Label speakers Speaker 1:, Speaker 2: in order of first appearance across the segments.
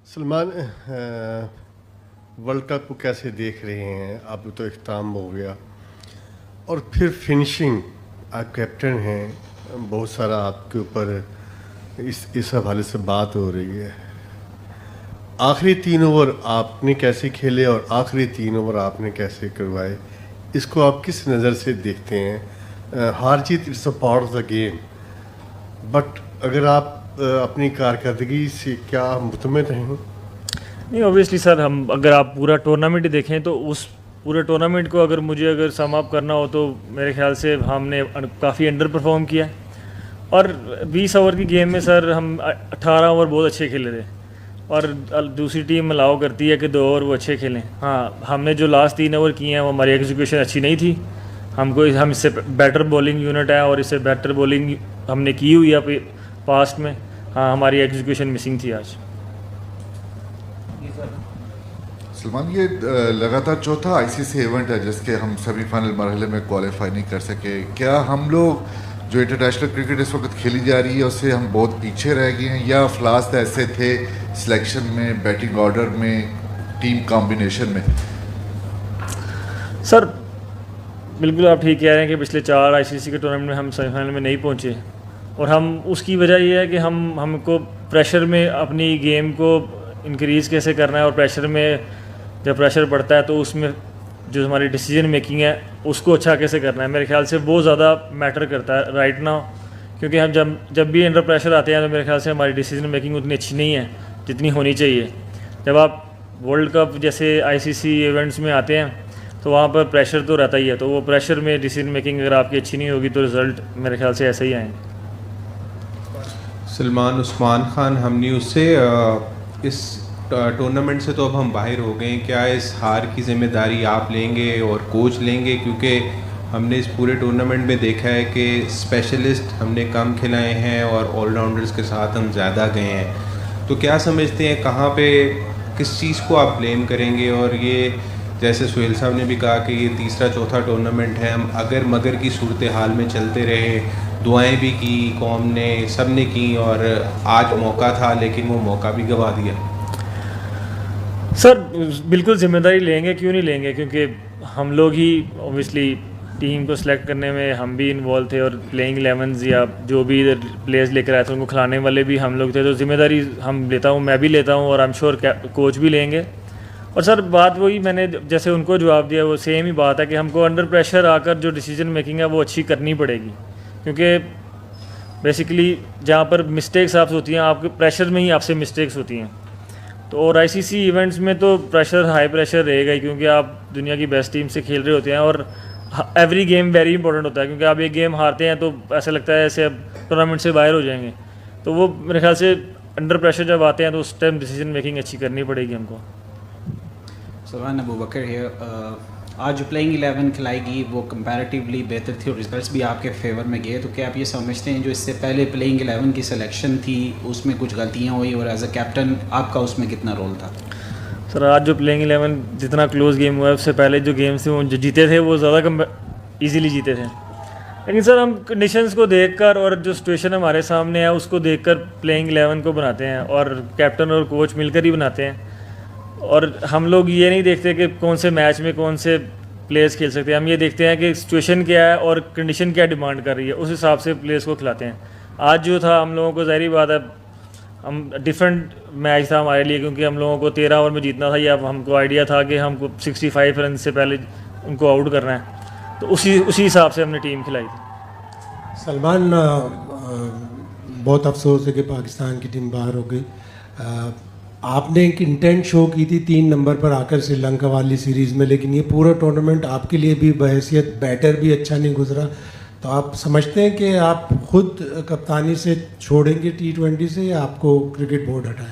Speaker 1: Salman, world cup को कैसे देख रहे हैं? अब तो इख्ताम हो गया और फिर फिनिशिंग, आप कैप्टन हैं, बहुत सारा आपके ऊपर इस हवाले से बात हो रही है। आखिरी 3 ओवर आपने कैसे खेले और आखिरी 3 ओवर आपने कैसे करवाए, इसको आप किस नज़र से देखते हैं? हार जीत it's a part of the game, but अगर आप अपनी कारकर्दगी से क्या मुतमिन हैं?
Speaker 2: नहीं, ऑब्वियसली सर, हम अगर आप पूरा टूर्नामेंट ही देखें तो उस पूरे टूर्नामेंट को अगर सम अप करना हो तो मेरे ख्याल से हमने काफ़ी अंडर परफॉर्म किया। और 20 ओवर की गेम में सर हम 18 ओवर बहुत अच्छे खेले थे और दूसरी टीम अलाउ करती है कि 2 ओवर वो अच्छे खेलें। हाँ, हमने जो लास्ट 3 ओवर किए हैं वो हमारी एग्जीक्यूशन अच्छी नहीं थी। हम इससे बेटर बॉलिंग यूनिट है और इससे बेटर बॉलिंग हमने की हुई है पास्ट में। हाँ, हमारी एग्जीक्यूशन मिसिंग थी आज।
Speaker 3: सलमान, ये लगातार चौथा आईसीसी इवेंट है जिसके हम सेमीफाइनल मरहले में क्वालिफाई नहीं कर सके। क्या हम लोग जो इंटरनेशनल क्रिकेट इस वक्त खेली जा रही है उससे हम बहुत पीछे रह गए हैं, या फ्लास्ट ऐसे थे सिलेक्शन में, बैटिंग ऑर्डर में, टीम कॉम्बिनेशन में?
Speaker 2: सर बिल्कुल आप ठीक कह रहे हैं कि पिछले 4 आईसीसी के टूर्नामेंट में हम सेमीफाइनल में नहीं पहुंचे और हम उसकी वजह ये है कि हमको प्रेशर में अपनी गेम को इंक्रीज़ कैसे करना है, और प्रेशर में जब प्रेशर पड़ता है तो उसमें जो हमारी डिसीजन मेकिंग है उसको अच्छा कैसे करना है, मेरे ख्याल से वो ज़्यादा मैटर करता है राइट नाउ। क्योंकि हम जब भी अंडर प्रेशर आते हैं तो मेरे ख्याल से हमारी डिसीजन मेकिंग उतनी अच्छी नहीं है जितनी होनी चाहिए। जब आप वर्ल्ड कप जैसे आईसीसी इवेंट्स में आते हैं तो वहाँ पर प्रेशर तो रहता ही है, तो वो प्रेशर में डिसीजन मेकिंग अगर आपकी अच्छी नहीं होगी तो रिज़ल्ट मेरे ख्याल से ऐसे ही आएंगे।
Speaker 4: सलमान उस्मान खान, हमने उससे इस टूर्नामेंट से तो अब हम बाहर हो गए हैं। क्या इस हार की ज़िम्मेदारी आप लेंगे और कोच लेंगे? क्योंकि हमने इस पूरे टूर्नामेंट में देखा है कि स्पेशलिस्ट हमने कम खिलाए हैं और ऑलराउंडर्स के साथ हम ज़्यादा गए हैं। तो क्या समझते हैं कहाँ पे किस चीज़ को आप ब्लेम करेंगे? और ये जैसे सुहेल साहब ने भी कहा कि ये तीसरा चौथा टूर्नामेंट है, हम अगर मगर की सूरत हाल में चलते रहे, दुआएं भी की कौम ने, सब ने की, और आज मौका था लेकिन वो मौका भी गंवा दिया।
Speaker 2: सर बिल्कुल जिम्मेदारी लेंगे, क्यों नहीं लेंगे, क्योंकि हम लोग ही ऑब्वियसली टीम को सिलेक्ट करने में हम भी इन्वॉल्व थे और प्लेइंग 11 या जो भी प्लेयर्स लेकर आए थे उनको खिलाने वाले भी हम लोग थे। तो जिम्मेदारी हम लेता हूँ, मैं भी लेता हूँ और आई एम श्योर कोच भी लेंगे। और सर बात वही मैंने जैसे उनको जवाब दिया वो सेम ही बात है कि हमको अंडर प्रेशर आकर जो डिसीजन मेकिंग है वो अच्छी करनी पड़ेगी। क्योंकि बेसिकली जहाँ पर मिस्टेक्स आपसे होती हैं, आपके प्रेशर में ही आपसे मिस्टेक्स होती हैं। तो और आईसीसी इवेंट्स में तो प्रेशर, हाई प्रेशर रहेगा ही, क्योंकि आप दुनिया की बेस्ट टीम से खेल रहे होते हैं और एवरी गेम वेरी इंपॉर्टेंट होता है। क्योंकि आप एक गेम हारते हैं तो ऐसा लगता है ऐसे अब टूर्नामेंट से बाहर हो जाएंगे। तो वो मेरे ख्याल से अंडर प्रेशर जब आते हैं तो उस टाइम डिसीजन मेकिंग अच्छी करनी पड़ेगी हमको।
Speaker 5: सलमान, अबू बकर है। आज जो प्लेइंग 11 खिलाएगी वो कंपैरेटिवली बेहतर थी और रिजल्ट्स भी आपके फेवर में गए। तो क्या आप ये समझते हैं जो इससे पहले प्लेइंग 11 की सिलेक्शन थी उसमें कुछ गलतियां हुई, और एज अ कैप्टन आपका उसमें कितना रोल था?
Speaker 2: सर आज जो प्लेइंग 11 जितना क्लोज गेम हुआ है उससे पहले जो गेम्स थे वो जो जीते थे वो ज़्यादा ईजीली जीते थे। लेकिन सर हम कंडीशंस को देखकर और जो सिचुएशन हमारे सामने है उसको देखकर प्लेइंग 11 को बनाते हैं और कैप्टन और कोच मिलकर ही बनाते हैं। और हम लोग ये नहीं देखते कि कौन से मैच में कौन से प्लेयर्स खेल सकते हैं, हम ये देखते हैं कि सिचुएशन क्या है और कंडीशन क्या डिमांड कर रही है, उस हिसाब से प्लेयर्स को खिलाते हैं। आज जो था हम लोगों को ज़ाहिर बात है हम डिफरेंट मैच था हमारे लिए, क्योंकि हम लोगों को 13 ओवर में जीतना था, या हमको आइडिया था कि हमको 65 रन से पहले उनको आउट करना है। तो उसी हिसाब से हमने टीम खिलाई थी।
Speaker 6: सलमान, बहुत अफसोस है कि पाकिस्तान की टीम बाहर हो गई। आपने एक इंटेंट शो की थी 3 नंबर पर आकर श्रीलंका वाली सीरीज़ में, लेकिन ये पूरा टूर्नामेंट आपके लिए भी बहैसियत बैटर भी अच्छा नहीं गुजरा। तो आप समझते हैं कि आप खुद कप्तानी से छोड़ेंगे T20 से, या आपको क्रिकेट बोर्ड हटाए?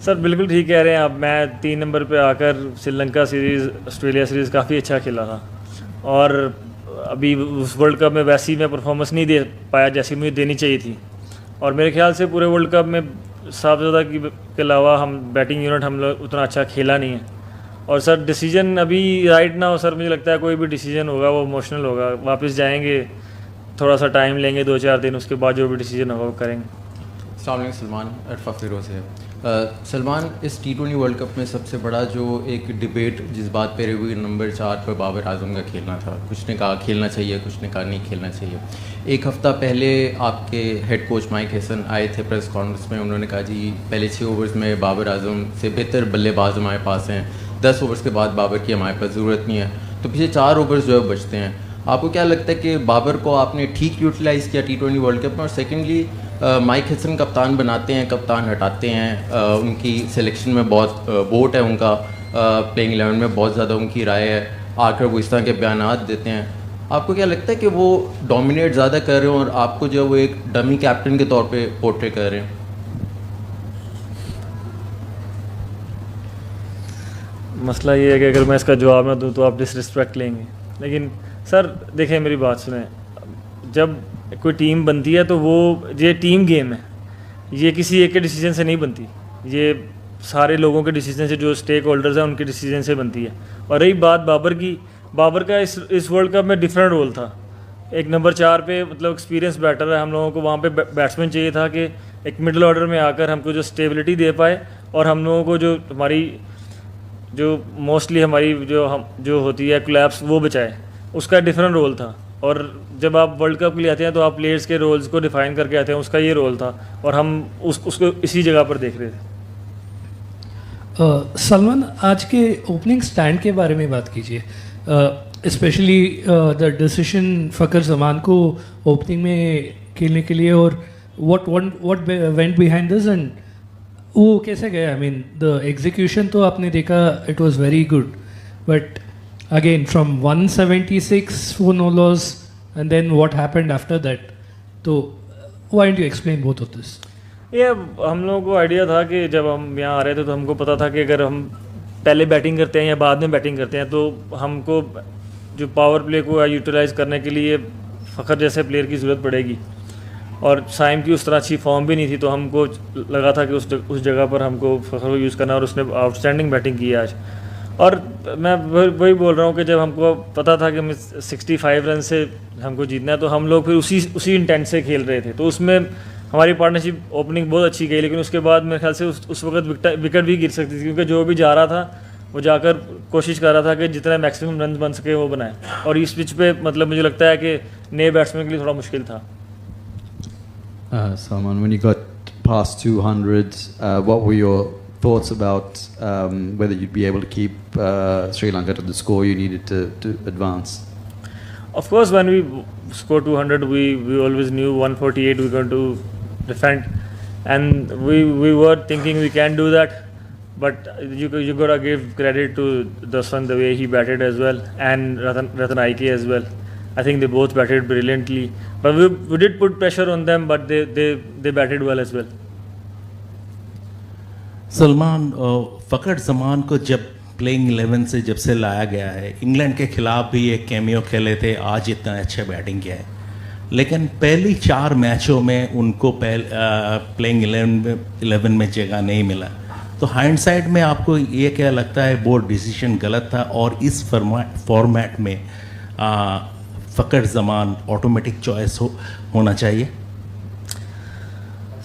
Speaker 2: सर बिल्कुल ठीक कह रहे हैं आप। मैं 3 नंबर पे आकर श्रीलंका सीरीज़, ऑस्ट्रेलिया सीरीज़ काफ़ी अच्छा खेला था और अभी उस वर्ल्ड कप में वैसी मैं परफॉर्मेंस नहीं दे पाया जैसी मुझे देनी चाहिए थी। और मेरे ख्याल से पूरे वर्ल्ड कप में साहबजादा के अलावा हम बैटिंग यूनिट हम लोग उतना अच्छा खेला नहीं है। और सर डिसीजन अभी राइट ना हो सर, मुझे लगता है कोई भी डिसीजन होगा वो इमोशनल होगा। वापस जाएंगे, थोड़ा सा टाइम लेंगे 2-4 दिन, उसके बाद जो भी डिसीजन होगा वो करेंगे।
Speaker 7: अस्सलाम वालेकुम सलमान अरफा फिरोज़ है। सलमान, इस T20 वर्ल्ड कप में सबसे बड़ा जो एक डिबेट जिस बात पे रही हुई नंबर 4 पर बाबर आजम का खेलना था। कुछ ने कहा खेलना चाहिए, कुछ ने कहा नहीं खेलना चाहिए। एक हफ़्ता पहले आपके हेड कोच माइक हैसन आए थे प्रेस कॉन्फ्रेंस में, उन्होंने कहा जी पहले 6 ओवर्स में बाबर आजम से बेहतर बल्लेबाज हमारे पास हैं, 10 ओवर्स के बाद बाबर की हमारे पास ज़रूरत नहीं है, तो पीछे 4 ओवर्स जो है बचते हैं। आपको क्या लगता है कि बाबर को आपने ठीक यूटिलाइज़ किया T20 वर्ल्ड कप में? और सेकेंडली माइक हैसन कप्तान बनाते हैं, कप्तान हटाते हैं, उनकी सिलेक्शन में बहुत वोट है उनका, प्लेइंग 11 में बहुत ज़्यादा उनकी राय है, आकर वो इस तरह के बयानात देते हैं। आपको क्या लगता है कि वो डोमिनेट ज़्यादा कर रहे हैं और आपको जो वो एक डमी कैप्टन के तौर पे पोर्ट्रे कर रहे हैं?
Speaker 2: मसला ये है कि अगर मैं इसका जवाब ना दूँ तो आप डिसरिस्पेक्ट लेंगे। लेकिन सर देखें, मेरी बात सुने, जब कोई टीम बनती है तो वो ये टीम गेम है, ये किसी एक के डिसीजन से नहीं बनती, ये सारे लोगों के डिसीजन से, जो स्टेक होल्डर्स हैं उनके डिसीजन से बनती है। और रही बात बाबर की, बाबर का इस वर्ल्ड कप में डिफरेंट रोल था। एक नंबर 4 पे मतलब एक्सपीरियंस बैटर है, हम लोगों को वहाँ पे बैट्समैन चाहिए था कि एक मिडिल ऑर्डर में आकर हमको जो स्टेबिलिटी दे पाए, और हम लोगों को जो हमारी जो मोस्टली हमारी जो होती है कोलैप्स वो बचाए, उसका डिफरेंट रोल था। और जब आप वर्ल्ड कप के लिए आते हैं तो आप प्लेयर्स के रोल्स को डिफाइन करके आते हैं, उसका ये रोल था और हम उसको इसी जगह पर देख रहे थे।
Speaker 8: सलमान, आज के ओपनिंग स्टैंड के बारे में बात कीजिए, स्पेशली द डिसीजन फ़खर ज़मान को ओपनिंग में खेलने के लिए, और what went behind this and वो कैसे गया? आई मीन द एग्जीक्यूशन तो आपने देखा, it was very good, but again from 176 4 no loss and then what happened after that, तो why don't you explain both of this?
Speaker 2: ये हम लोगों को आइडिया था कि जब हम यहाँ आ रहे थे तो हमको पता था कि अगर हम पहले बैटिंग करते हैं या बाद में बैटिंग करते हैं तो हमको जो पावर प्ले को यूटिलाइज़ करने के लिए फ़खर जैसे प्लेयर की ज़रूरत पड़ेगी, और साइम की उस तरह अच्छी फॉर्म भी नहीं थी, तो हमको लगा था कि उस जगह पर हमको फ़खर को यूज़ करना, और उसने आउटस्टैंडिंग बैटिंग की आज। और मैं वही बोल रहा हूँ कि जब हमको पता था कि 65 रन से हमको जीतना है, तो हम लोग फिर उसी इंटेंट से खेल रहे थे, तो उसमें हमारी पार्टनरशिप ओपनिंग बहुत अच्छी गई। लेकिन उसके बाद मेरे ख्याल से उस वक्त विकेट भी गिर सकती थी, क्योंकि जो भी जा रहा था वो जाकर कोशिश कर रहा था कि जितना मैक्सिमम रन बन सके वो बनाए, और इस पिच पे मतलब मुझे लगता है कि नए बैट्समैन के लिए थोड़ा मुश्किल था।
Speaker 9: Salman, when you got past 200, what were your thoughts about whether you'd be able to keep Sri Lanka to the score you needed to advance?
Speaker 2: Of course, when we scored 200, we always knew 148 we're going to defend, and we were thinking we can do that. But you gotta give credit to Daswan, the way he batted as well, and Ratan Aike as well. I think they both batted brilliantly, but we did put pressure on them, but they batted well as well.
Speaker 10: Salman, Fakhar ज़मान को जब playing 11 से जब से लाया गया है, England के ख़िलाफ़ भी एक कैमियो खेले थे, आज इतना अच्छा बैटिंग किया है, लेकिन पहली 4 मैचों में उनको प्लेइंग 11 में जगह नहीं मिला। तो हाइंडसाइड में आपको ये क्या लगता है, बोर्ड डिसीजन गलत था, और इस फॉर्मेट में फ़खर ज़मान ऑटोमेटिक चॉइस होना चाहिए?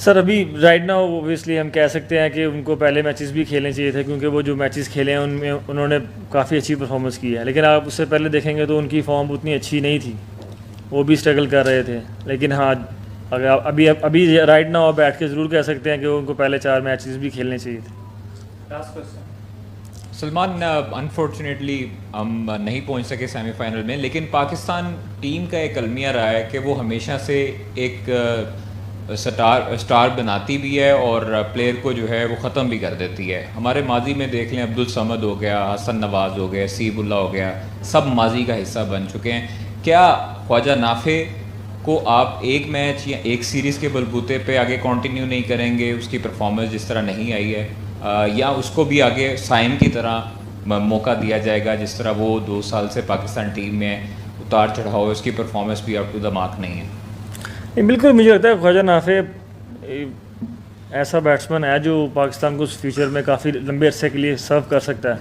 Speaker 2: सर अभी राइट नाउ ओबियसली हम कह सकते हैं कि उनको पहले मैचेस भी खेलने चाहिए थे, क्योंकि वो जो मैचेस खेले हैं उनमें उन्होंने काफ़ी अच्छी परफॉर्मेंस की है। लेकिन आप उससे पहले देखेंगे तो उनकी फॉर्म उतनी अच्छी नहीं थी, वो भी स्ट्रगल कर रहे थे। लेकिन हाँ, अगर अभी राइट नाउ आप बैठ के ज़रूर कह सकते हैं कि उनको पहले 4 मैचेस भी खेलने चाहिए थे।
Speaker 11: सलमान, अनफॉर्चुनेटली हम नहीं पहुंच सके सेमीफाइनल में, लेकिन पाकिस्तान टीम का एक अलमिया रहा है कि वो हमेशा से एक स्टार बनाती भी है और प्लेयर को जो है वो ख़त्म भी कर देती है। हमारे माजी में देख लें, अब्दुल समद हो गया, हसन नवाज़ हो गया, सीबुल्ला हो गया, सब माजी का हिस्सा बन चुके हैं। क्या ख्वाजा नाफे को आप एक मैच या एक सीरीज़ के बलबूते पे आगे कंटिन्यू नहीं करेंगे, उसकी परफॉर्मेंस जिस तरह नहीं आई है, या उसको भी आगे साइम की तरह मौका दिया जाएगा जिस तरह वो 2 साल से पाकिस्तान टीम में उतार चढ़ाव है, उसकी परफॉर्मेंस भी अप टू द मार्क नहीं है?
Speaker 2: बिल्कुल, मुझे लगता है ख्वाजा नाफे ऐसा बैट्समैन है जो पाकिस्तान को फ्यूचर में काफ़ी लंबे अरसे के लिए सर्व कर सकता है,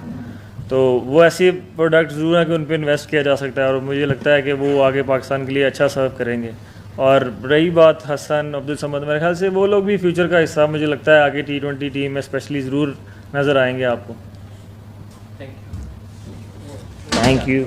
Speaker 2: तो वो ऐसे प्रोडक्ट ज़रूर है कि उन पर इन्वेस्ट किया जा सकता है, और मुझे लगता है कि वो आगे पाकिस्तान के लिए अच्छा सर्व करेंगे। और रही बात हसन अब्दुल समद, मेरे ख्याल से वो लोग भी फ्यूचर का हिस्सा मुझे लगता है आगे T20 टीम में स्पेशली ज़रूर नज़र आएंगे आपको। Thank you.